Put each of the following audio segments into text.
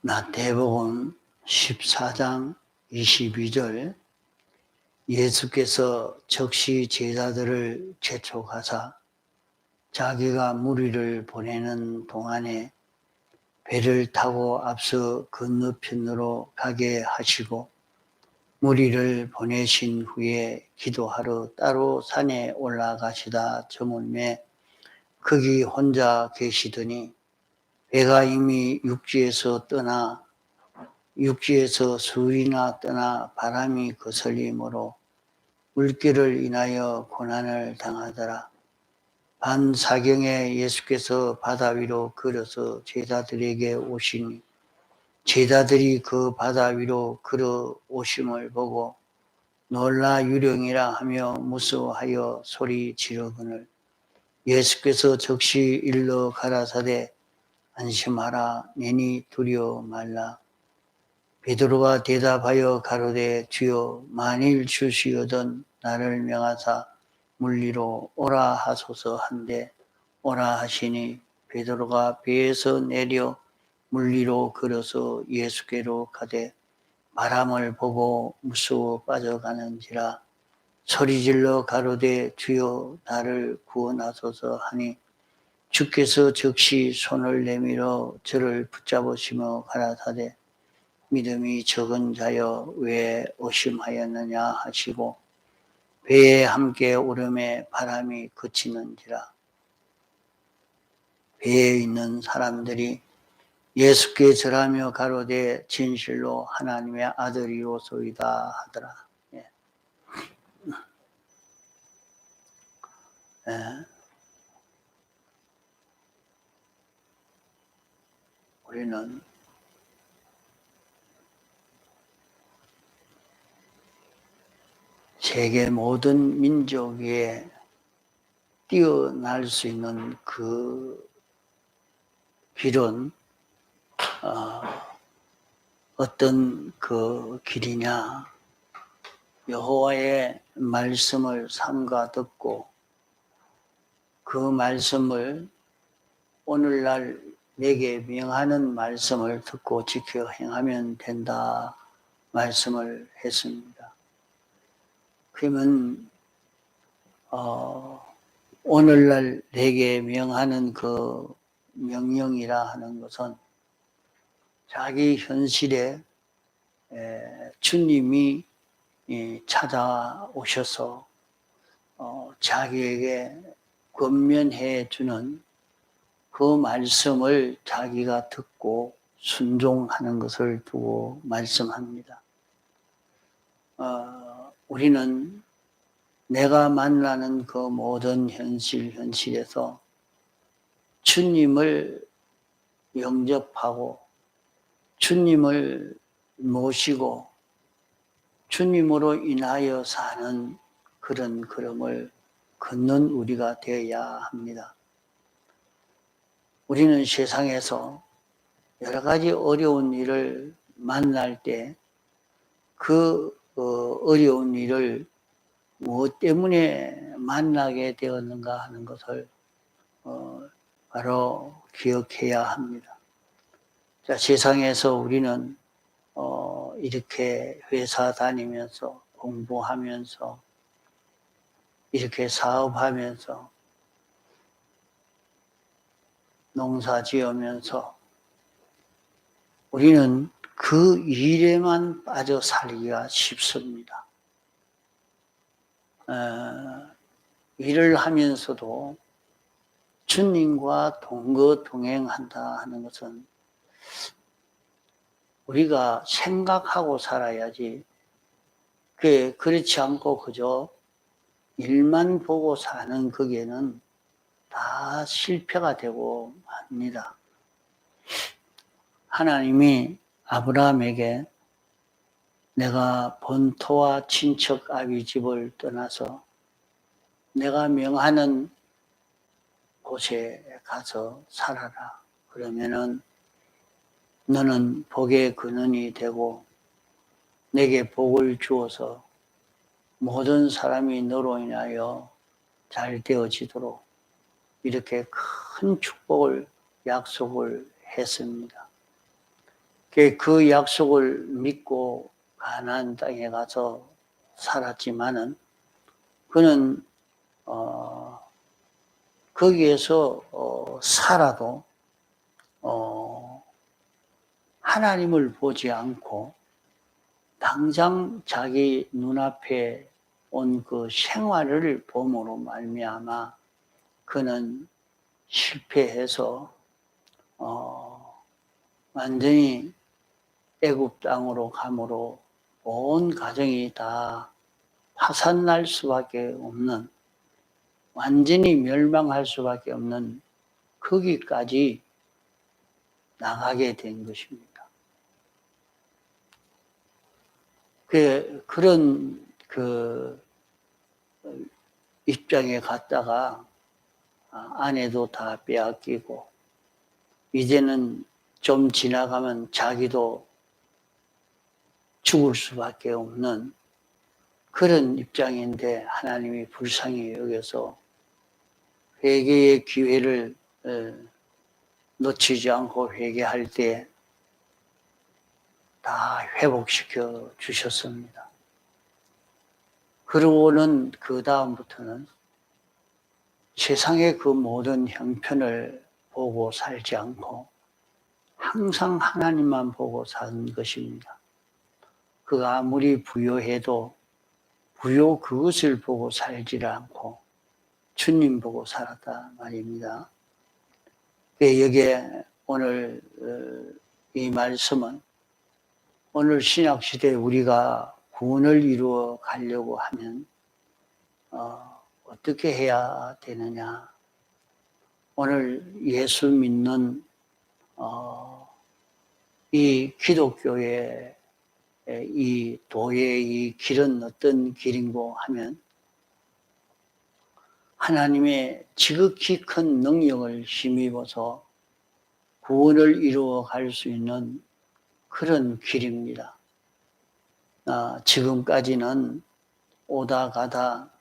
마태복음 14장 22절 예수께서 즉시 제자들을 재촉하사 자기가 무리를 보내는 동안에 배를 타고 앞서 건너편으로 가게 하시고 무리를 보내신 후에 기도하러 따로 산에 올라가시다 저물매 거기 혼자 계시더니 배가 이미 육지에서 수일이나 떠나 바람이 거슬리므로 물길을 인하여 고난을 당하더라. 반사경에 예수께서 바다 위로 걸어서 제자들에게 오시니 제자들이 그 바다 위로 걸어 오심을 보고 놀라 유령이라 하며 무서워하여 소리 지르거늘 예수께서 즉시 일러 가라사대 안심하라 내니 두려워 말라. 베드로가 대답하여 가로되 주여 만일 주시거든 나를 명하사 물리로 오라 하소서 한데 오라 하시니 베드로가 배에서 내려 물리로 걸어서 예수께로 가되 바람을 보고 무서워 빠져가는지라 소리질러 가로되 주여 나를 구원하소서 하니 주께서 즉시 손을 내밀어 저를 붙잡으시며 가라사대 믿음이 적은 자여 왜 의심하였느냐 하시고 배에 함께 오름에 바람이 그치는지라. 배에 있는 사람들이 예수께 절하며 가로되 진실로 하나님의 아들이오소이다 하더라. 예. 우리는 세계 모든 민족 위에 뛰어날 수 있는 그 길은 어떤 그 길이냐? 여호와의 말씀을 삼가 듣고 그 말씀을 오늘날 내게 명하는 말씀을 듣고 지켜 행하면 된다 말씀을 했습니다. 그러면 오늘날 내게 명하는 그 명령이라 하는 것은 자기 현실에 주님이 찾아오셔서 자기에게 권면해 주는 그 말씀을 자기가 듣고 순종하는 것을 두고 말씀합니다. 우리는 내가 만나는 그 모든 현실에서 주님을 영접하고 주님을 모시고 주님으로 인하여 사는 그런 걸음을 걷는 우리가 되어야 합니다. 우리는 세상에서 여러 가지 어려운 일을 만날 때 그 어려운 일을 무엇 때문에 만나게 되었는가 하는 것을 바로 기억해야 합니다. 자, 세상에서 우리는 이렇게 회사 다니면서 공부하면서 이렇게 사업하면서 농사 지으면서 우리는 그 일에만 빠져 살기가 쉽습니다. 일을 하면서도 주님과 동거동행한다 하는 것은 우리가 생각하고 살아야지 그렇지 않고 그저 일만 보고 사는 거기에는 다 실패가 되고 맙니다. 하나님이 아브라함에게 내가 본토와 친척 아비 집을 떠나서 내가 명하는 곳에 가서 살아라. 그러면은 너는 복의 근원이 되고 내게 복을 주어서 모든 사람이 너로 인하여 잘 되어지도록 이렇게 큰 축복을 약속을 했습니다. 그 약속을 믿고 가나안 땅에 가서 살았지만은 그는 거기에서 살아도 하나님을 보지 않고 당장 자기 눈앞에 온 그 생활을 봄으로 말미암아 그는 실패해서 완전히 애굽 땅으로 감으로 온 가정이 다 파산날 수밖에 없는, 완전히 멸망할 수밖에 없는 거기까지 나가게 된 것입니다. 그런 입장에 갔다가 아내도 다 빼앗기고 이제는 좀 지나가면 자기도 죽을 수밖에 없는 그런 입장인데 하나님이 불쌍히 여겨서 회개의 기회를 놓치지 않고 회개할 때 다 회복시켜 주셨습니다. 그러고는 그 다음부터는 세상의 그 모든 형편을 보고 살지 않고 항상 하나님만 보고 산 것입니다. 그가 아무리 부요해도 부요 그것을 보고 살지를 않고 주님 보고 살았다 말입니다. 여기에 오늘 이 말씀은 오늘 신약시대에 우리가 구원을 이루어 가려고 하면 어떻게 해야 되느냐. 오늘 예수 믿는 이 기독교의 이 도의 이 길은 어떤 길인고 하면 하나님의 지극히 큰 능력을 힘입어서 구원을 이루어 갈 수 있는 그런 길입니다. 지금까지는 오다 가다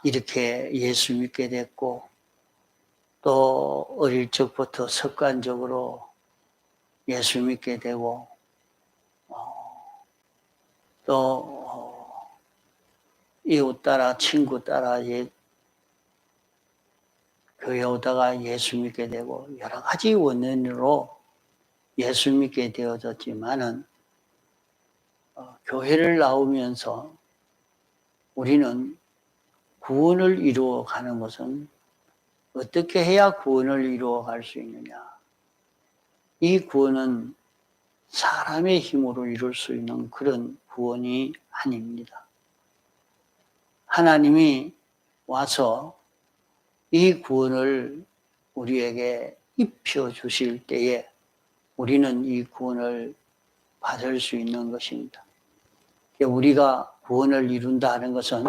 이렇게 예수 믿게 됐고 또 어릴 적부터 습관적으로 예수 믿게 되고 또 이웃 따라 친구 따라 교회 오다가 예수 믿게 되고 여러 가지 원인으로 예수 믿게 되어졌지만은 교회를 나오면서 우리는 구원을 이루어 가는 것은 어떻게 해야 구원을 이루어 갈 수 있느냐. 이 구원은 사람의 힘으로 이룰 수 있는 그런 구원이 아닙니다. 하나님이 와서 이 구원을 우리에게 입혀 주실 때에 우리는 이 구원을 받을 수 있는 것입니다. 우리가 구원을 이룬다는 것은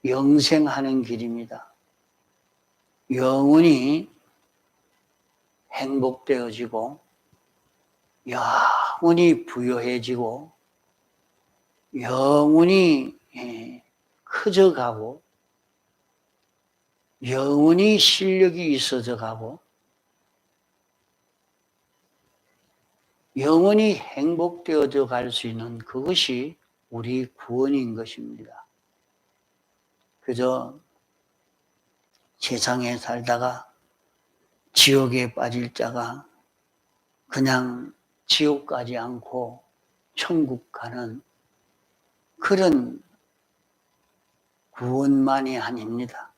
영생하는 길입니다. 영원히 행복되어지고 영원히 부요해지고 영원히 커져가고 영원히 실력이 있어져 가고 영원히 행복되어져 갈 수 있는 그것이 우리 구원인 것입니다. 그저 세상에 살다가 지옥에 빠질 자가 그냥 지옥 가지 않고 천국 가는 그런 구원만이 아닙니다.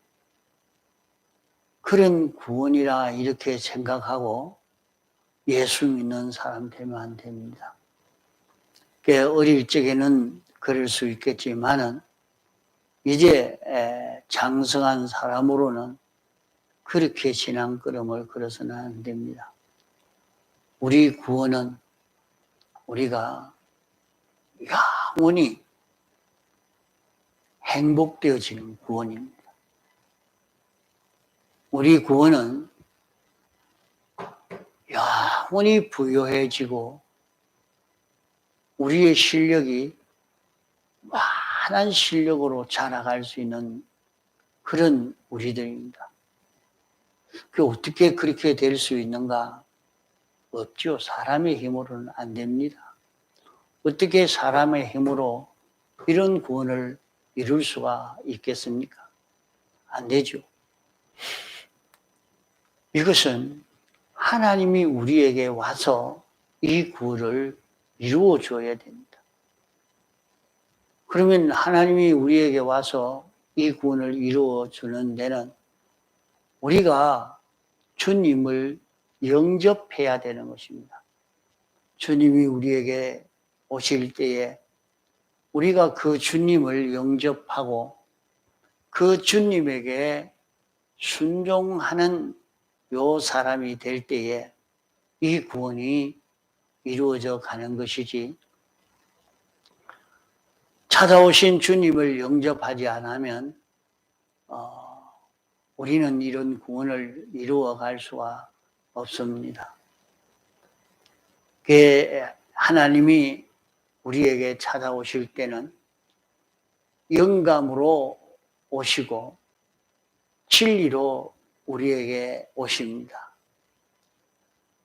그런 구원이라 이렇게 생각하고 예수 믿는 사람 되면 안 됩니다. 어릴 적에는 그럴 수 있겠지만은 이제 장성한 사람으로는 그렇게 신앙걸음을 걸어서는 안 됩니다. 우리 구원은 우리가 영원히 행복되어지는 구원입니다. 우리 구원은 영원히 부요해지고 우리의 실력이 많은 실력으로 자라갈 수 있는 그런 우리들입니다. 그 어떻게 그렇게 될 수 있는가? 없죠. 사람의 힘으로는 안 됩니다. 어떻게 사람의 힘으로 이런 구원을 이룰 수가 있겠습니까? 안 되죠. 이것은 하나님이 우리에게 와서 이 구원을 이루어 줘야 됩니다. 그러면 하나님이 우리에게 와서 이 구원을 이루어 주는 데는 우리가 주님을 영접해야 되는 것입니다. 주님이 우리에게 오실 때에 우리가 그 주님을 영접하고 그 주님에게 순종하는 요 사람이 될 때에 이 구원이 이루어져 가는 것이지, 찾아오신 주님을 영접하지 않으면 우리는 이런 구원을 이루어 갈 수가 없습니다. 하나님이 우리에게 찾아오실 때는 영감으로 오시고 진리로 우리에게 오십니다.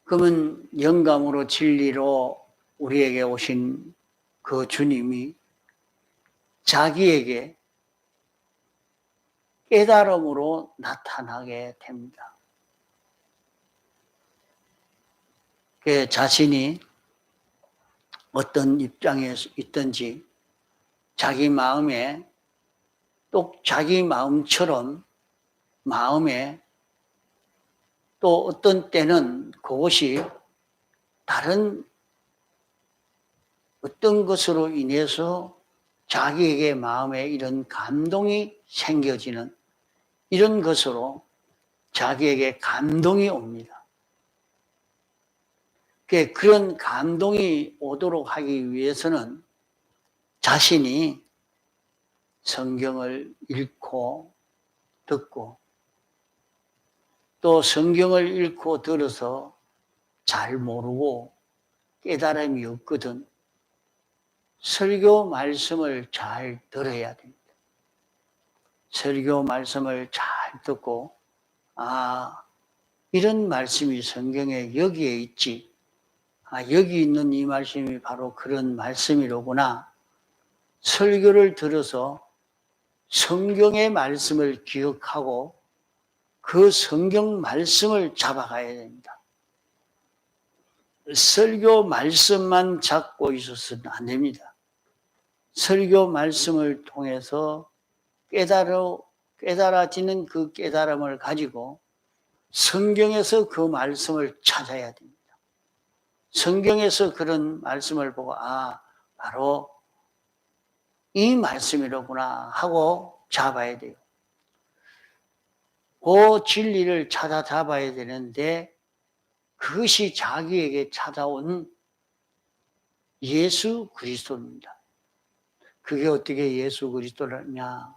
그러면 영감으로 진리로 우리에게 오신 그 주님이 자기에게 깨달음으로 나타나게 됩니다. 그 자신이 어떤 입장에 있든지 자기 마음에 또 자기 마음처럼 마음에 또 어떤 때는 그것이 다른 어떤 것으로 인해서 자기에게 마음에 이런 감동이 생겨지는 이런 것으로 자기에게 감동이 옵니다. 그런 감동이 오도록 하기 위해서는 자신이 성경을 읽고 듣고 또 성경을 읽고 들어서 잘 모르고 깨달음이 없거든 설교 말씀을 잘 들어야 됩니다. 설교 말씀을 잘 듣고 이런 말씀이 성경에 여기에 있지. 여기 있는 이 말씀이 바로 그런 말씀이로구나. 설교를 들어서 성경의 말씀을 기억하고 그 성경 말씀을 잡아가야 됩니다. 설교 말씀만 잡고 있어서는 안 됩니다. 설교 말씀을 통해서 깨달아지는 그 깨달음을 가지고 성경에서 그 말씀을 찾아야 됩니다. 성경에서 그런 말씀을 보고 바로 이 말씀이로구나 하고 잡아야 돼요. 그 진리를 찾아 잡아야 되는데 그것이 자기에게 찾아온 예수 그리스도입니다. 그게 어떻게 예수 그리스도냐?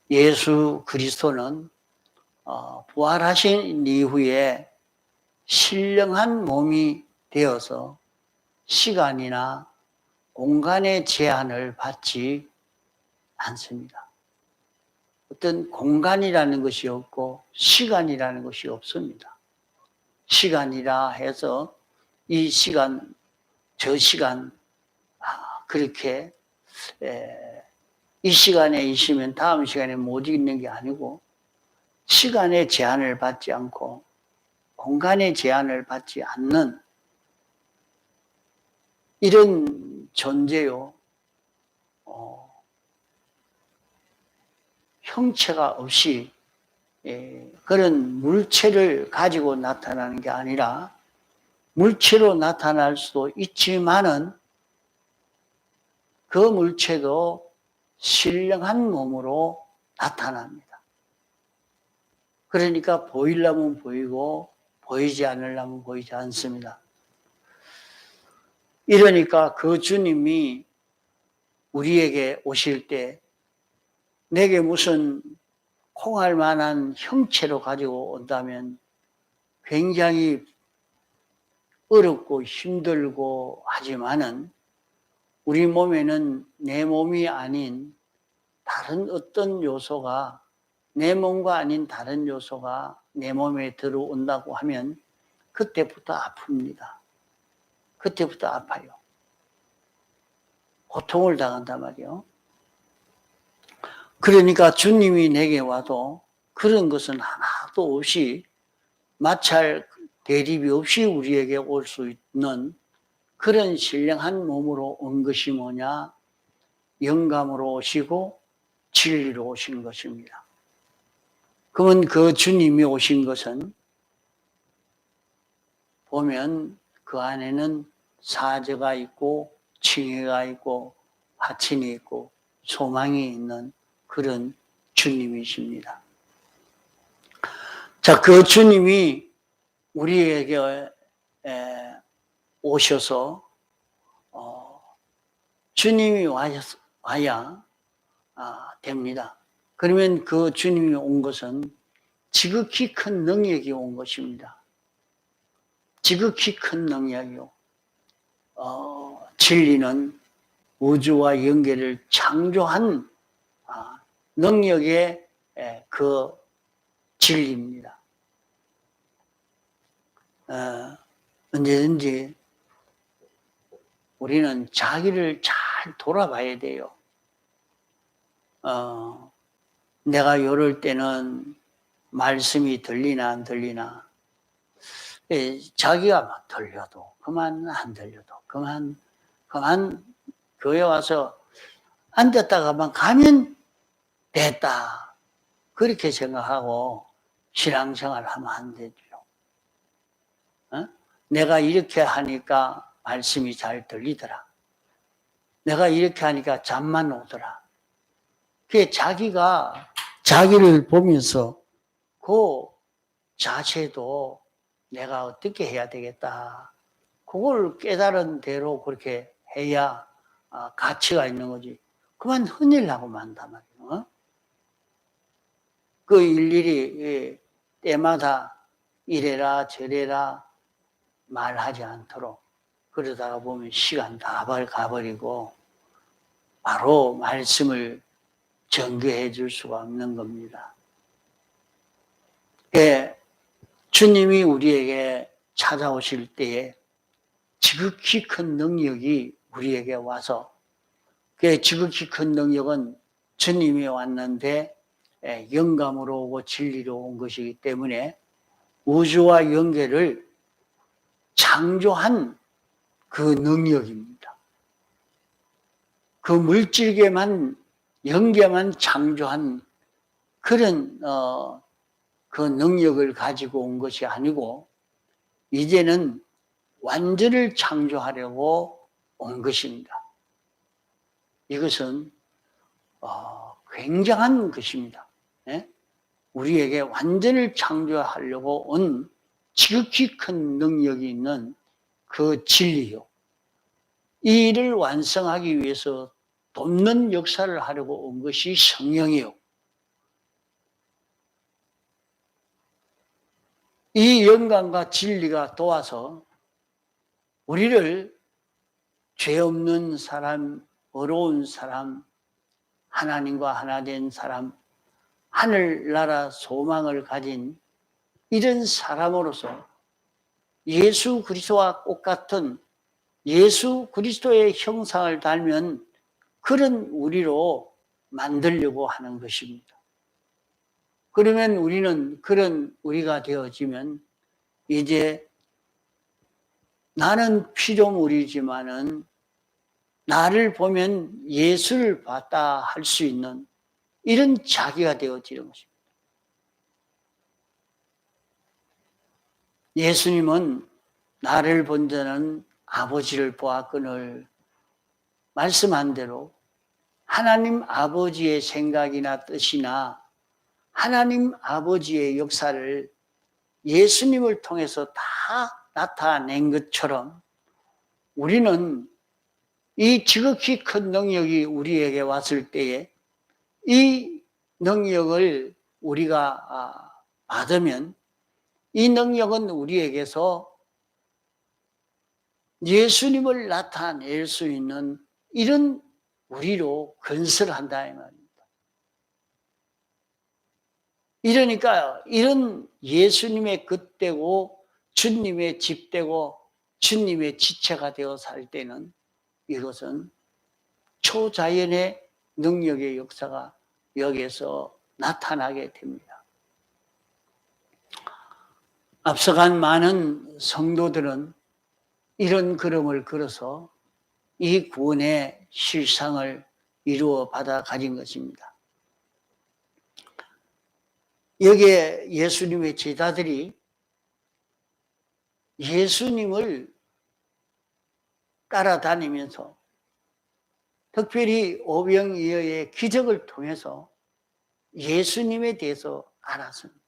예수 그리스도는 부활하신 이후에 신령한 몸이 되어서 시간이나 공간의 제한을 받지 않습니다. 어떤 공간이라는 것이 없고 시간이라는 것이 없습니다. 시간이라 해서 이 시간, 저 시간, 그렇게 이 시간에 있으면 다음 시간에 못 있는 게 아니고 시간의 제한을 받지 않고 공간의 제한을 받지 않는 이런 존재요. 형체가 없이 그런 물체를 가지고 나타나는 게 아니라 물체로 나타날 수도 있지만은 그 물체도 신령한 몸으로 나타납니다. 그러니까 보이려면 보이고 보이지 않으려면 보이지 않습니다. 이러니까 그 주님이 우리에게 오실 때 내게 무슨 콩할 만한 형체로 가지고 온다면 굉장히 어렵고 힘들고 하지만은 우리 몸에는 내 몸이 아닌 다른 어떤 요소가 내 몸과 아닌 다른 요소가 내 몸에 들어온다고 하면 그때부터 아픕니다. 그때부터 아파요. 고통을 당한단 말이에요. 그러니까 주님이 내게 와도 그런 것은 하나도 없이 마찰 대립이 없이 우리에게 올 수 있는 그런 신령한 몸으로 온 것이 뭐냐? 영감으로 오시고 진리로 오신 것입니다. 그러면 그 주님이 오신 것은 보면 그 안에는 사죄가 있고 칭의가 있고 화친이 있고 소망이 있는 그런 주님이십니다. 자, 그 주님이 우리에게 오셔서 주님이 와야 됩니다. 그러면 그 주님이 온 것은 지극히 큰 능력이 온 것입니다. 지극히 큰 능력이요. 진리는 우주와 연계를 창조한 능력의 그 진리입니다. 언제든지 우리는 자기를 잘 돌아봐야 돼요. 내가 이럴 때는 말씀이 들리나 안 들리나. 자기가 막 들려도 그만 안 들려도 그만 교회 와서 앉았다가만 가면 됐다. 그렇게 생각하고 신앙생활 하면 안 되죠. 내가 이렇게 하니까 말씀이 잘 들리더라. 내가 이렇게 하니까 잠만 오더라. 그게 자기가 자기를 보면서 그 자체도 내가 어떻게 해야 되겠다. 그걸 깨달은 대로 그렇게 해야 가치가 있는 거지. 그만 흔들라고 만단 말이에요. 그 일일이 때마다 이래라 저래라 말하지 않도록 그러다가 보면 시간 다 가버리고 바로 말씀을 전개해 줄 수가 없는 겁니다. 주님이 우리에게 찾아오실 때에 지극히 큰 능력이 우리에게 와서 그 지극히 큰 능력은 주님이 왔는데 영감으로 오고 진리로 온 것이기 때문에 우주와 연계를 창조한 그 능력입니다. 그 물질계만 연계만 창조한 그런 그 능력을 가지고 온 것이 아니고 이제는 완전을 창조하려고 온 것입니다. 이것은 굉장한 것입니다. 우리에게 완전을 창조하려고 온 지극히 큰 능력이 있는 그 진리요. 이 일을 완성하기 위해서 돕는 역사를 하려고 온 것이 성령이요. 이 영광과 진리가 도와서 우리를 죄 없는 사람, 어려운 사람, 하나님과 하나 된 사람, 하늘나라 소망을 가진 이런 사람으로서 예수 그리스도와 똑같은 예수 그리스도의 형상을 닮은 그런 우리로 만들려고 하는 것입니다. 그러면 우리는 그런 우리가 되어지면 이제 나는 피조물이지만은 나를 보면 예수를 봤다 할 수 있는 이런 자기가 되어지는 것입니다. 예수님은 나를 본 자는 아버지를 보았거늘 말씀한 대로 하나님 아버지의 생각이나 뜻이나 하나님 아버지의 역사를 예수님을 통해서 다 나타낸 것처럼 우리는 이 지극히 큰 능력이 우리에게 왔을 때에 이 능력을 우리가 받으면 이 능력은 우리에게서 예수님을 나타낼 수 있는 이런 우리로 건설한다 이 말입니다. 이러니까 이런 예수님의 겉되고 주님의 집되고 주님의 지체가 되어 살 때는 이것은 초자연의 능력의 역사가 여기에서 나타나게 됩니다. 앞서간 많은 성도들은 이런 걸음을 걸어서 이 구원의 실상을 이루어 받아 가진 것입니다. 여기에 예수님의 제자들이 예수님을 따라다니면서 특별히 오병이어의 기적을 통해서 예수님에 대해서 알았습니다.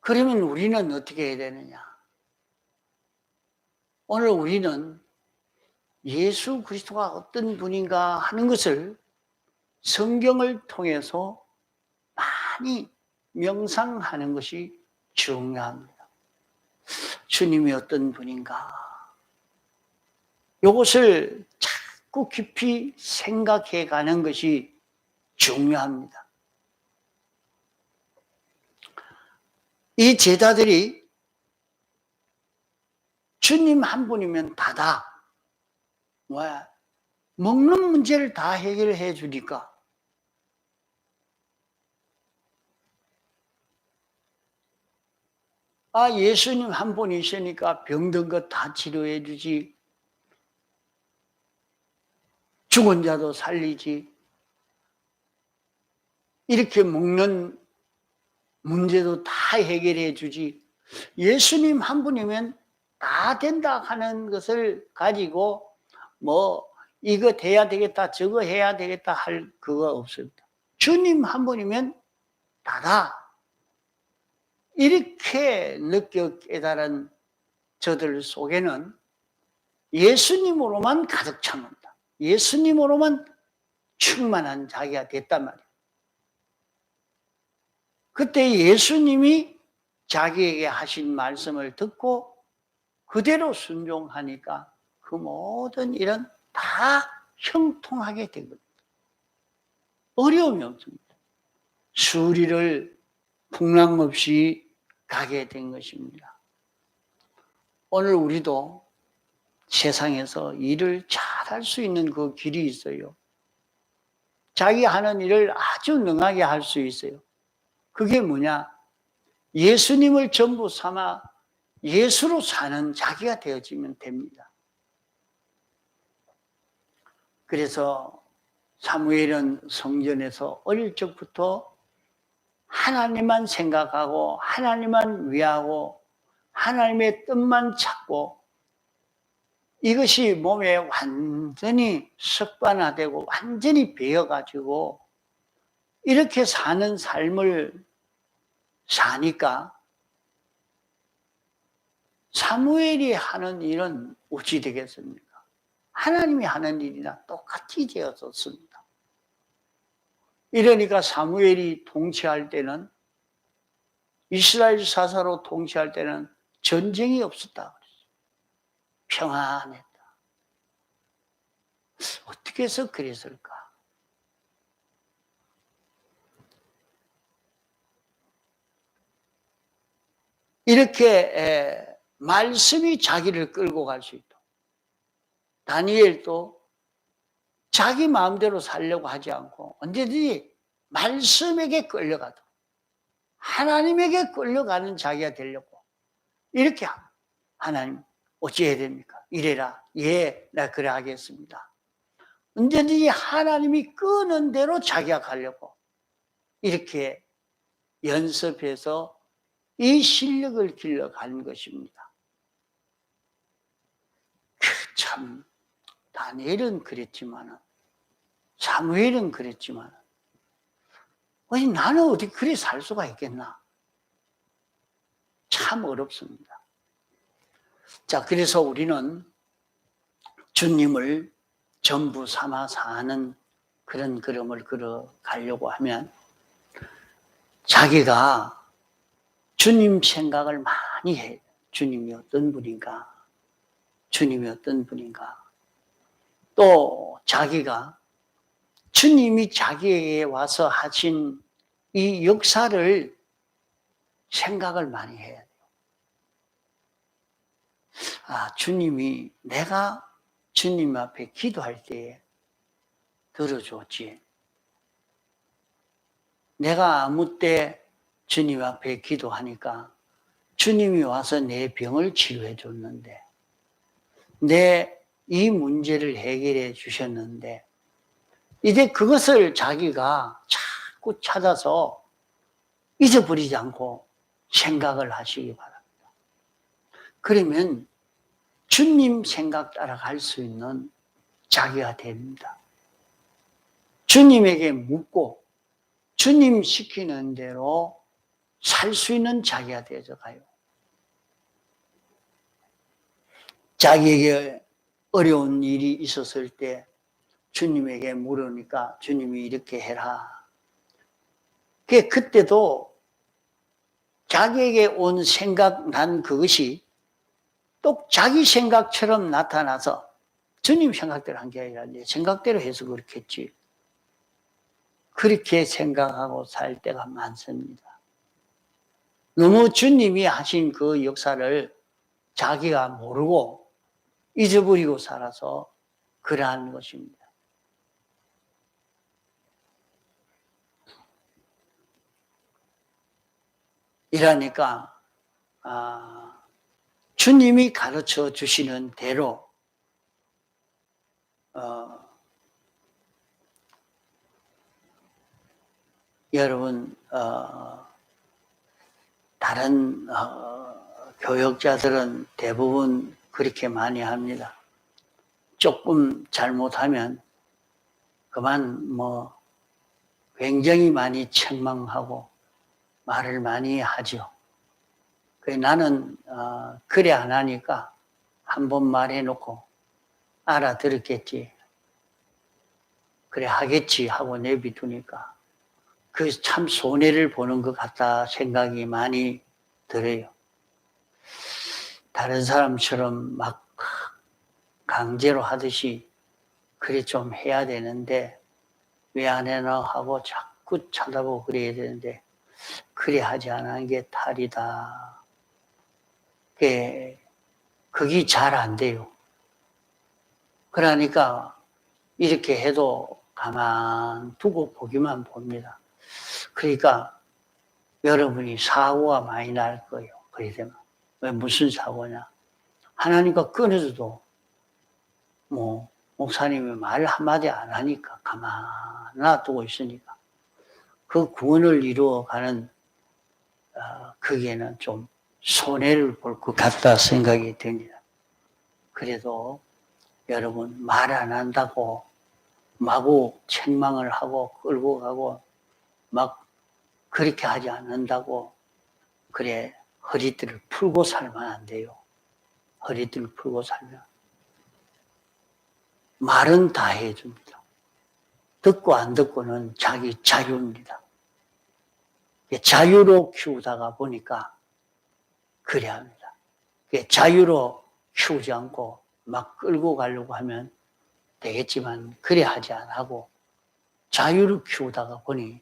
그러면 우리는 어떻게 해야 되느냐? 오늘 우리는 예수 그리스도가 어떤 분인가 하는 것을 성경을 통해서 많이 명상하는 것이 중요합니다. 주님이 어떤 분인가? 이것을 자꾸 깊이 생각해 가는 것이 중요합니다. 이 제자들이 주님 한 분이면 다다. 왜? 먹는 문제를 다 해결해 주니까. 아, 예수님 한 분이시니까 병든 것 다 치료해 주지. 죽은 자도 살리지. 이렇게 먹는 문제도 다 해결해 주지. 예수님 한 분이면 다 된다 하는 것을 가지고 이거 돼야 되겠다, 저거 해야 되겠다 할 그거 없습니다. 주님 한 분이면 다다. 이렇게 느껴 깨달은 저들 속에는 예수님으로만 가득 찹니다. 예수님으로만 충만한 자기가 됐단 말이에요. 그때 예수님이 자기에게 하신 말씀을 듣고 그대로 순종하니까 그 모든 일은 다 형통하게 된 겁니다. 어려움이 없습니다. 수리를 풍랑 없이 가게 된 것입니다. 오늘 우리도 세상에서 일을 잘할 수 있는 그 길이 있어요. 자기 하는 일을 아주 능하게 할 수 있어요. 그게 뭐냐? 예수님을 전부 삼아 예수로 사는 자기가 되어지면 됩니다. 그래서 사무엘은 성전에서 어릴 적부터 하나님만 생각하고 하나님만 위하고 하나님의 뜻만 찾고 이것이 몸에 완전히 습관화되고 완전히 배어가지고 이렇게 사는 삶을 사니까 사무엘이 하는 일은 어찌 되겠습니까? 하나님이 하는 일이나 똑같이 되었었습니다. 이러니까 사무엘이 통치할 때는 이스라엘 사사로 통치할 때는 전쟁이 없었다 그랬어요. 평안했다. 어떻게 해서 그랬을까? 이렇게 말씀이 자기를 끌고 갈 수 있도록 다니엘도 자기 마음대로 살려고 하지 않고 언제든지 말씀에게 끌려가도록 하나님에게 끌려가는 자기가 되려고 이렇게 하나님 어찌해야 됩니까? 이래라. 예, 나 그래 하겠습니다. 언제든지 하나님이 끄는 대로 자기가 가려고 이렇게 연습해서 이 실력을 길러가는 것입니다. 참 다니엘은 그랬지만 사무엘은 그랬지만 아니 나는 어떻게 그래 살 수가 있겠나? 참 어렵습니다. 자, 그래서 우리는 주님을 전부 삼아 사는 그런 걸음을 걸어가려고 하면 자기가 주님 생각을 많이 해요. 주님이 어떤 분인가? 주님이 어떤 분인가? 또 자기가 주님이 자기에게 와서 하신 이 역사를 생각을 많이 해야 돼요. 아, 주님이 내가 주님 앞에 기도할 때에 들어줬지. 내가 아무 때 주님 앞에 기도하니까 주님이 와서 내 병을 치료해 줬는데, 내 이 문제를 해결해 주셨는데, 이제 그것을 자기가 자꾸 찾아서 잊어버리지 않고 생각을 하시기 바랍니다. 그러면 주님 생각 따라 갈 수 있는 자기가 됩니다. 주님에게 묻고 주님 시키는 대로 살 수 있는 자기가 되어져 가요. 자기에게 어려운 일이 있었을 때 주님에게 물으니까 주님이 이렇게 해라. 그때도 자기에게 온 생각난 그것이 또 자기 생각처럼 나타나서 주님 생각대로 한 게 아니라 내 생각대로 해서 그렇겠지. 그렇게 생각하고 살 때가 많습니다. 너무 주님이 하신 그 역사를 자기가 모르고 잊어버리고 살아서 그러한 것입니다. 이러니까 주님이 가르쳐 주시는 대로 여러분 다른 교역자들은 대부분 그렇게 많이 합니다. 조금 잘못하면 그만 굉장히 많이 책망하고 말을 많이 하죠. 나는 그래 안 하니까 한번 말해놓고 알아들었겠지. 그래 하겠지 하고 내비두니까 그 참 손해를 보는 것 같다 생각이 많이 들어요. 다른 사람처럼 막 강제로 하듯이 그래 좀 해야 되는데 왜 안 해나 하고 자꾸 쳐다보고 그래야 되는데 그래 하지 않은 게 탈이다. 그게 잘 안 돼요. 그러니까 이렇게 해도 가만 두고 보기만 봅니다. 그러니까 여러분이 사고가 많이 날 거예요. 그래 되면. 왜 무슨 사고냐? 하나님과 끊어져도 목사님이 말 한마디 안 하니까 가만 놔두고 있으니까 그 구원을 이루어가는 거기에는 좀 손해를 볼 것 같다 생각이 듭니다. 그래도 여러분 말 안 한다고 마구 책망을 하고 끌고 가고 막 그렇게 하지 않는다고 그래 허리띠를 풀고 살면 안 돼요. 허리띠를 풀고 살면 말은 다 해줍니다. 듣고 안 듣고는 자기 자유입니다. 자유로 키우다가 보니까 그래 합니다. 자유로 키우지 않고 막 끌고 가려고 하면 되겠지만 그래 하지 않고 자유로 키우다가 보니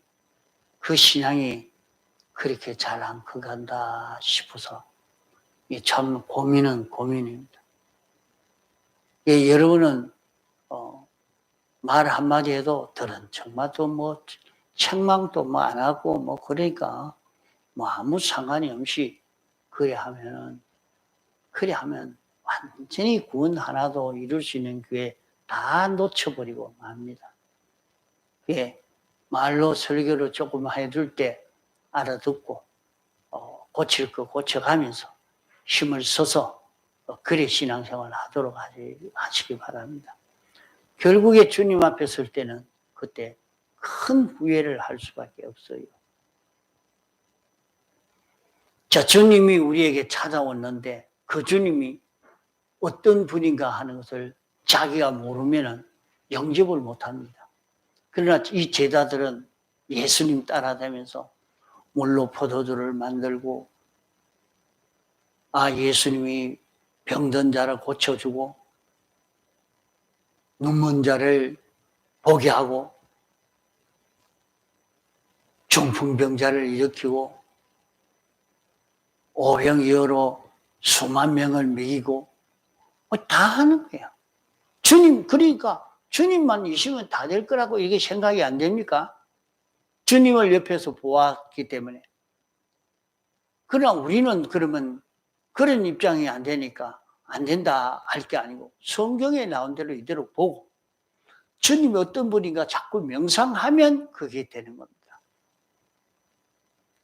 그 신앙이 그렇게 잘 안 커간다 싶어서 참 고민은 고민입니다. 여러분은 말 한마디 해도 들은 척마도 책망도 안 하고 그러니까 아무 상관이 없이 그래 하면 완전히 구원 하나도 이룰 수 있는 기회 다 놓쳐버리고 맙니다. 말로 설교를 조금 해줄 때 알아듣고 고칠 거 고쳐가면서 힘을 써서 그래 신앙생활 하도록 하시기 바랍니다. 결국에 주님 앞에 설 때는 그때 큰 후회를 할 수밖에 없어요. 자, 주님이 우리에게 찾아왔는데 그 주님이 어떤 분인가 하는 것을 자기가 모르면 영접을 못합니다. 그러나 이 제자들은 예수님 따라다니면서 물로 포도주를 만들고 예수님이 병든 자를 고쳐주고 눈먼 자를 보게 하고 중풍병자를 일으키고 오병이어로 수만 명을 먹이고 다 하는 거야. 주님, 그러니까 주님만 있으면 다 될 거라고 이게 생각이 안 됩니까? 주님을 옆에서 보았기 때문에. 그러나 우리는 그러면 그런 입장이 안 되니까 안 된다 할 게 아니고 성경에 나온 대로 이대로 보고 주님이 어떤 분인가 자꾸 명상하면 그게 되는 겁니다.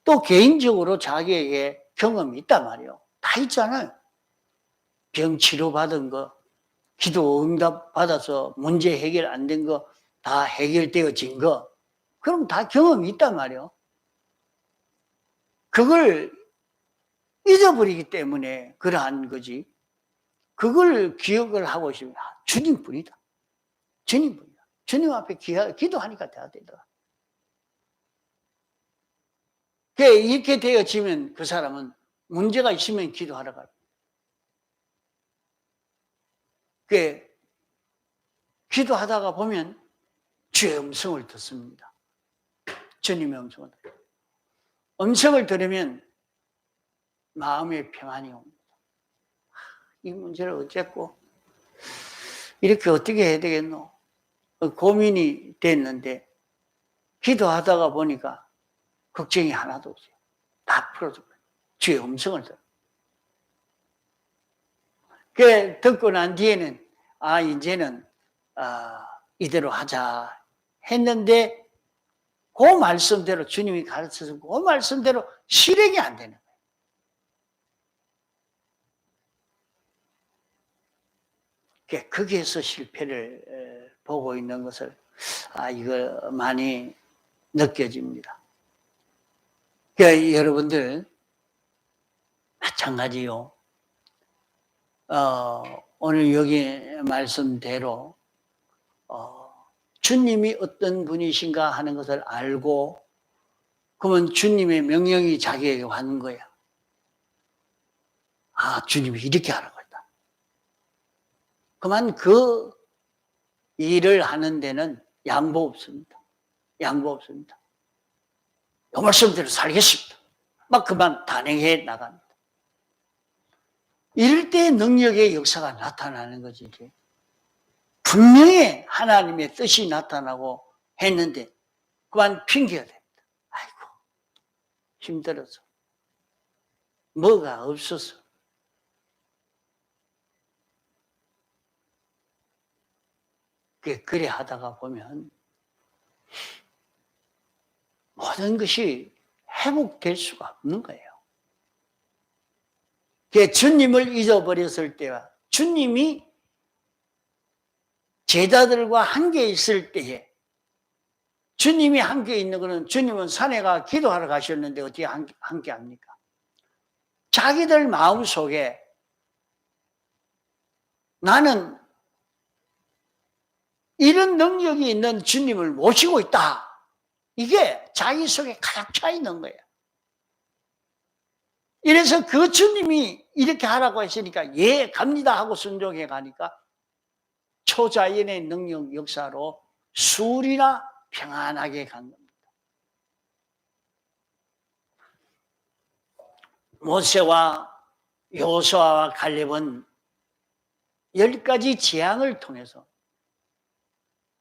또 개인적으로 자기에게 경험이 있단 말이에요. 다 있잖아요. 병 치료받은 거, 기도 응답 받아서 문제 해결 안 된 거, 다 해결되어진 거, 그럼 다 경험이 있단 말이에요. 그걸 잊어버리기 때문에 그러한 거지. 그걸 기억을 하고 있으면 주님뿐이다. 주님뿐이다. 주님 앞에 기도하니까 다 되더라. 이렇게 되어지면 그 사람은 문제가 있으면 기도하러 가요. 기도하다가 보면 주의 음성을 듣습니다. 주님의 음성을 들어요. 음성을 들으면 마음의 평안이 옵니다. 이 문제를 어쨌고 이렇게 어떻게 해야 되겠노? 고민이 됐는데 기도하다가 보니까 걱정이 하나도 없어요. 다 풀어져요. 주의 음성을 들어요. 듣고 난 뒤에는 이제는 이대로 하자 했는데 그 말씀대로 주님이 가르쳐서 그 말씀대로 실행이 안 되는 거예요. 거기에서 실패를 보고 있는 것을 이거 많이 느껴집니다. 여러분들 마찬가지요. 오늘 여기 말씀대로 주님이 어떤 분이신가 하는 것을 알고 그러면 주님의 명령이 자기에게 가는 거야. 주님이 이렇게 하라고 했다. 그만 그 일을 하는 데는 양보 없습니다. 양보 없습니다. 이 말씀대로 살겠습니다. 막 그만 단행해 나갑니다. 이럴 때 능력의 역사가 나타나는 거지. 분명히 하나님의 뜻이 나타나고 했는데 그만 핑계가 됩니다. 아이고 힘들어서 뭐가 없어서 그래 하다가 보면 모든 것이 회복될 수가 없는 거예요. 주님을 잊어버렸을 때와 주님이 제자들과 함께 있을 때에 주님이 함께 있는 것은 주님은 산에 가 기도하러 가셨는데 어떻게 함께 합니까? 자기들 마음속에 나는 이런 능력이 있는 주님을 모시고 있다. 이게 자기 속에 가득 차 있는 거예요. 이래서 그 주님이 이렇게 하라고 했으니까 예 갑니다 하고 순종해 가니까 초자연의 능력 역사로 수리나 평안하게 간 겁니다. 모세와 여호수아와 갈렙은 10가지 재앙을 통해서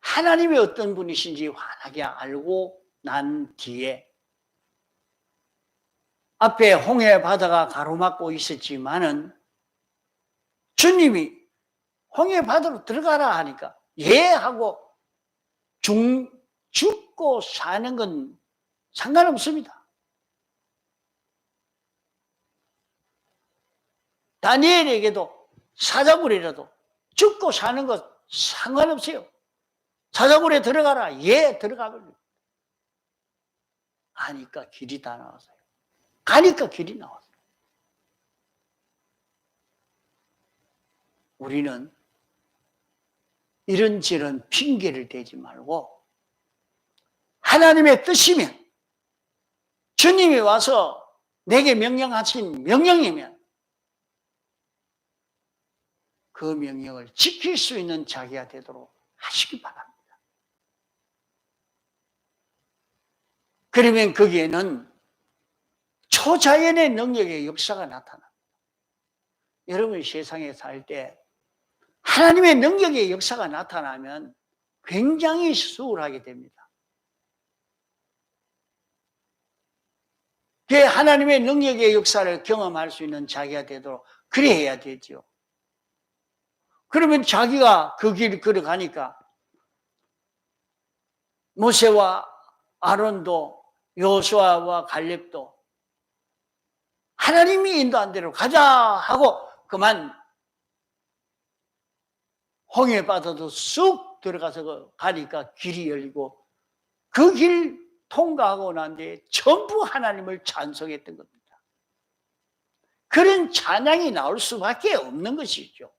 하나님이 어떤 분이신지 환하게 알고 난 뒤에 앞에 홍해 바다가 가로막고 있었지만은 주님이 홍해 바다로 들어가라 하니까 예 하고 죽고 사는 건 상관없습니다. 다니엘에게도 사자굴이라도 죽고 사는 것 상관없어요. 사자굴에 들어가라. 예, 들어가버려. 가니까 길이 다 나왔어요. 가니까 길이 나왔어요. 우리는 이런저런 핑계를 대지 말고 하나님의 뜻이면 주님이 와서 내게 명령하신 명령이면 그 명령을 지킬 수 있는 자기가 되도록 하시기 바랍니다. 그러면 거기에는 초자연의 능력의 역사가 나타납니다. 여러분이 세상에 살 때 하나님의 능력의 역사가 나타나면 굉장히 수월하게 됩니다. 그 하나님의 능력의 역사를 경험할 수 있는 자기가 되도록 그래야 되죠. 그러면 자기가 그 길을 걸어가니까 모세와 아론도 여호수아와 갈렙도 하나님이 인도한 대로 가자 하고 그만 홍해 바다도 쑥 들어가서 가니까 길이 열리고 그 길 통과하고 난 뒤에 전부 하나님을 찬송했던 겁니다. 그런 찬양이 나올 수밖에 없는 것이죠.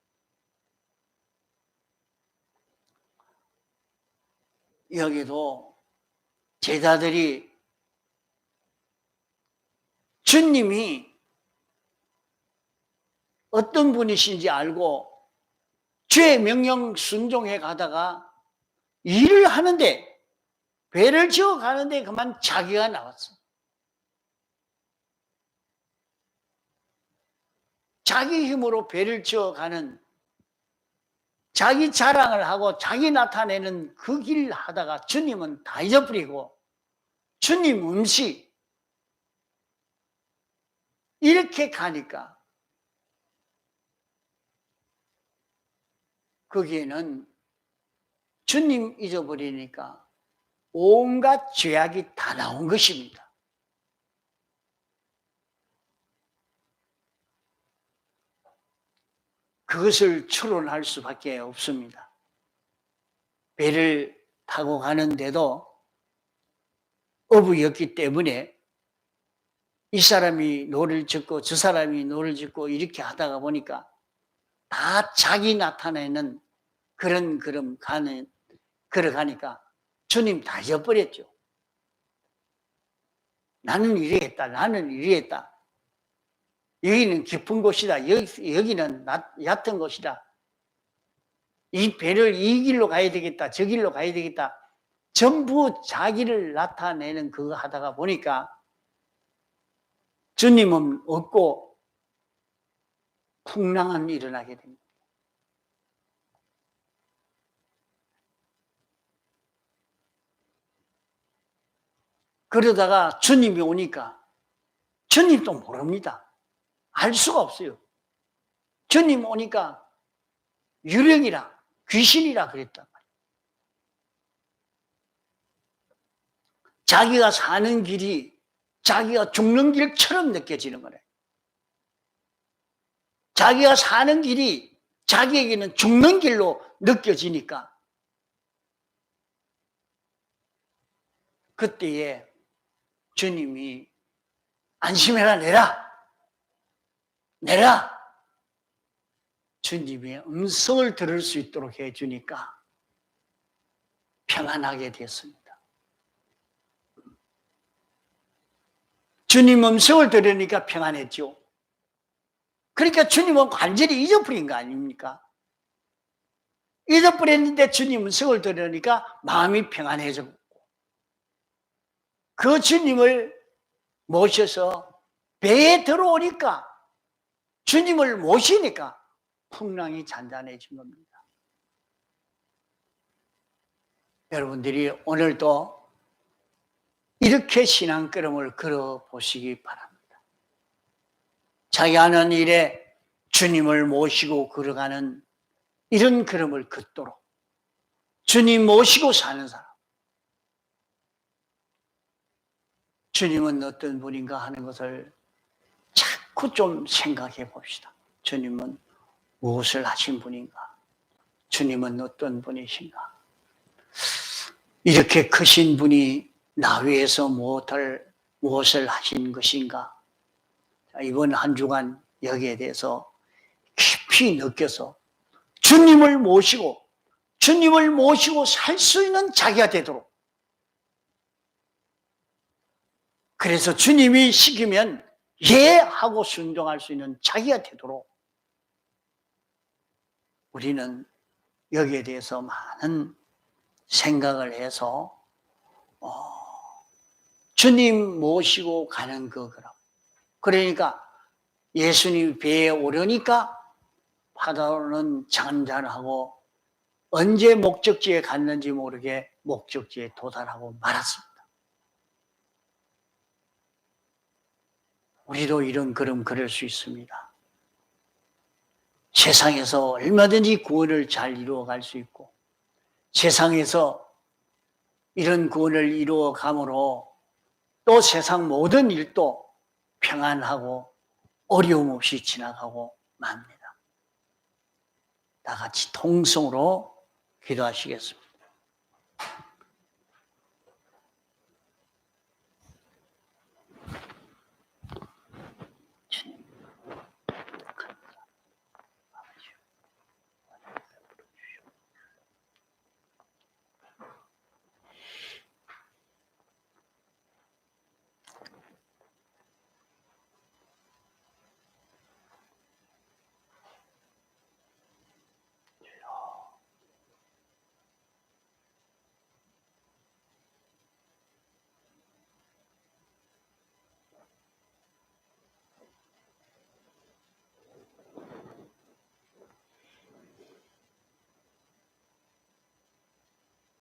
여기도 제자들이 주님이 어떤 분이신지 알고 주의 명령 순종해 가다가 일을 하는데 배를 지어 가는데 그만 자기가 나왔어. 자기 힘으로 배를 지어 가는 자기 자랑을 하고 자기 나타내는 그 길 하다가 주님은 다 잊어버리고 주님 음식 이렇게 가니까 거기에는 주님 잊어버리니까 온갖 죄악이 다 나온 것입니다. 그것을 추론할 수밖에 없습니다. 배를 타고 가는데도 어부였기 때문에 이 사람이 노를 짓고 저 사람이 노를 짓고 이렇게 하다가 보니까 다 자기 나타내는 그런 걸음 걸어가니까 주님 다 잊어버렸죠. 나는 이랬다. 나는 이랬다. 여기는 깊은 곳이다. 여기는 얕은 곳이다. 이 배를 이 길로 가야 되겠다. 저 길로 가야 되겠다. 전부 자기를 나타내는 그거 하다가 보니까 주님은 없고 풍랑은 일어나게 됩니다. 그러다가 주님이 오니까 주님도 모릅니다. 알 수가 없어요. 주님 오니까 유령이라 귀신이라 그랬단 말이에요. 자기가 사는 길이 자기가 죽는 길처럼 느껴지는 거래. 자기가 사는 길이 자기에게는 죽는 길로 느껴지니까 그때에 주님이 안심해라 내라 주님의 음성을 들을 수 있도록 해주니까 평안하게 됐습니다. 주님 음성을 들으니까 평안했죠. 그러니까 주님은 완전히 잊어버린 거 아닙니까? 잊어버렸는데 주님 음성을 들으니까 마음이 평안해졌고 그 주님을 모셔서 배에 들어오니까 주님을 모시니까 풍랑이 잔잔해진 겁니다. 여러분들이 오늘도 이렇게 신앙 걸음을 걸어보시기 바랍니다. 자기 하는 일에 주님을 모시고 걸어가는 이런 걸음을 걷도록 주님 모시고 사는 사람. 주님은 어떤 분인가 하는 것을 자꾸 좀 생각해 봅시다. 주님은 무엇을 하신 분인가? 주님은 어떤 분이신가? 이렇게 크신 분이 나 위해서 무엇을 하신 것인가? 이번 한 주간 여기에 대해서 깊이 느껴서 주님을 모시고 살 수 있는 자기가 되도록 그래서 주님이 시키면 예 하고 순종할 수 있는 자기가 되도록 우리는 여기에 대해서 많은 생각을 해서 주님 모시고 가는 거라고. 그러니까 예수님 배에 오르니까 파도는 잔잔하고 언제 목적지에 갔는지 모르게 목적지에 도달하고 말았습니다. 우리도 이런 걸음 걸을 수 있습니다. 세상에서 얼마든지 구원을 잘 이루어갈 수 있고 세상에서 이런 구원을 이루어감으로 또 세상 모든 일도 평안하고 어려움 없이 지나가고 맙니다. 다 같이 통성으로 기도하시겠습니다.